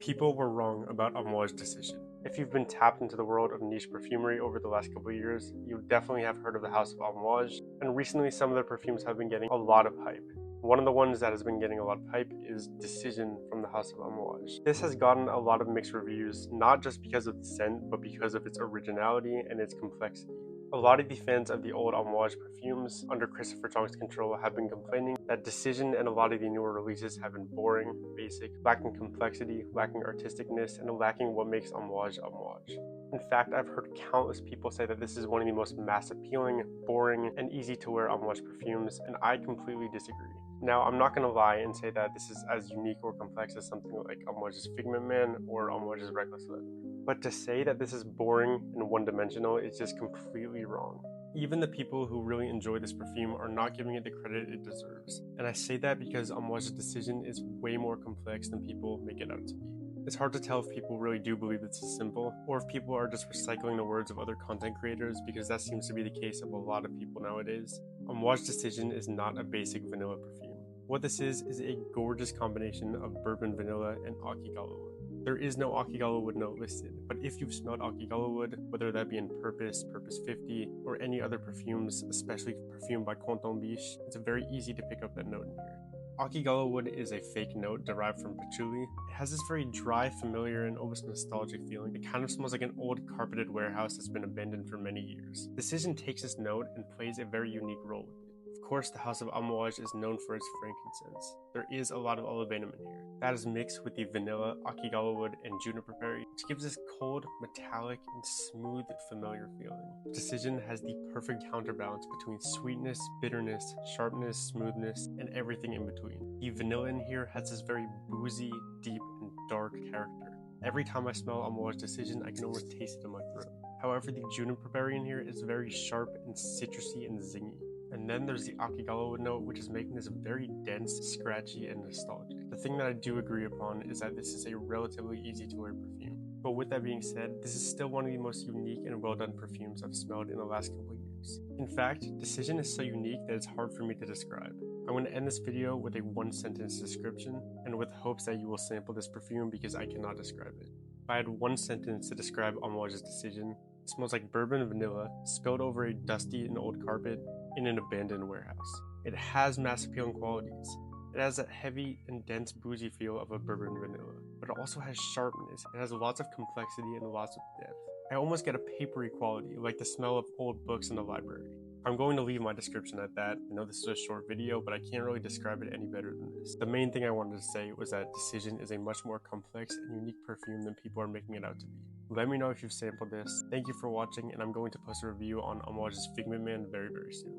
People were wrong about Amouage Decision. If you've been tapped into the world of niche perfumery over the last couple of years, you definitely have heard of the House of Amouage, and recently some of their perfumes have been getting a lot of hype. One of the ones that has been getting a lot of hype is Decision from the House of Amouage. This has gotten a lot of mixed reviews, not just because of the scent, but because of its originality and its complexity. A lot of the fans of the old Amouage perfumes under Christopher Chong's control have been complaining that Decision and a lot of the newer releases have been boring, basic, lacking complexity, lacking artisticness, and lacking what makes Amouage Amouage. In fact, I've heard countless people say that this is one of the most mass appealing, boring, and easy to wear Amouage perfumes, and I completely disagree. Now, I'm not going to lie and say that this is as unique or complex as something like Amouage's Figment Man or Amouage's Reckless Leather. But to say that this is boring and one-dimensional is just completely wrong. Even the people who really enjoy this perfume are not giving it the credit it deserves. And I say that because Amouage's Decision is way more complex than people make it out to be. It's hard to tell if people really do believe this is simple, or if people are just recycling the words of other content creators, because that seems to be the case of a lot of people nowadays. Amouage Decision is not a basic vanilla perfume. What this is a gorgeous combination of bourbon vanilla and Akigala wood. There is no Akigala wood note listed, but if you've smelled Akigala wood, whether that be in Purpose, Purpose 50, or any other perfumes, especially perfumed by Canton Biche, it's very easy to pick up that note in here. Akigala wood is a fake note derived from patchouli. It has this very dry, familiar, and almost nostalgic feeling. It kind of smells like an old carpeted warehouse that's been abandoned for many years. Decision takes this note and plays a very unique role with it. Of course, the House of Amouage is known for its frankincense. There is a lot of olibanum in here. That is mixed with the vanilla, Akigala wood, and juniper berry, which gives this cold, metallic, and smooth, familiar feeling. Decision has the perfect counterbalance between sweetness, bitterness, sharpness, smoothness, and everything in between. The vanilla in here has this very boozy, deep, and dark character. Every time I smell Amouage Decision, I can almost taste it in my throat. However, the juniper berry in here is very sharp and citrusy and zingy. And then there's the Akigala wood note, which is making this very dense, scratchy, and nostalgic. The thing that I do agree upon is that this is a relatively easy to wear perfume. But with that being said, this is still one of the most unique and well done perfumes I've smelled in the last couple of years. In fact, Decision is so unique that it's hard for me to describe. I'm going to end this video with a one-sentence description, and with hopes that you will sample this perfume because I cannot describe it. If I had one sentence to describe Amouage's Decision, it smells like bourbon and vanilla spilled over a dusty and old carpet in an abandoned warehouse. It has mass appealing qualities. It has that heavy and dense boozy feel of a bourbon vanilla, but it also has sharpness. It has lots of complexity and lots of depth. I almost get a papery quality, like the smell of old books in the library. I'm going to leave my description at that. I know this is a short video, but I can't really describe it any better than this. The main thing I wanted to say was that Decision is a much more complex and unique perfume than people are making it out to be. Let me know if you've sampled this. Thank you for watching, and I'm going to post a review on Amouage's Figment Man very soon.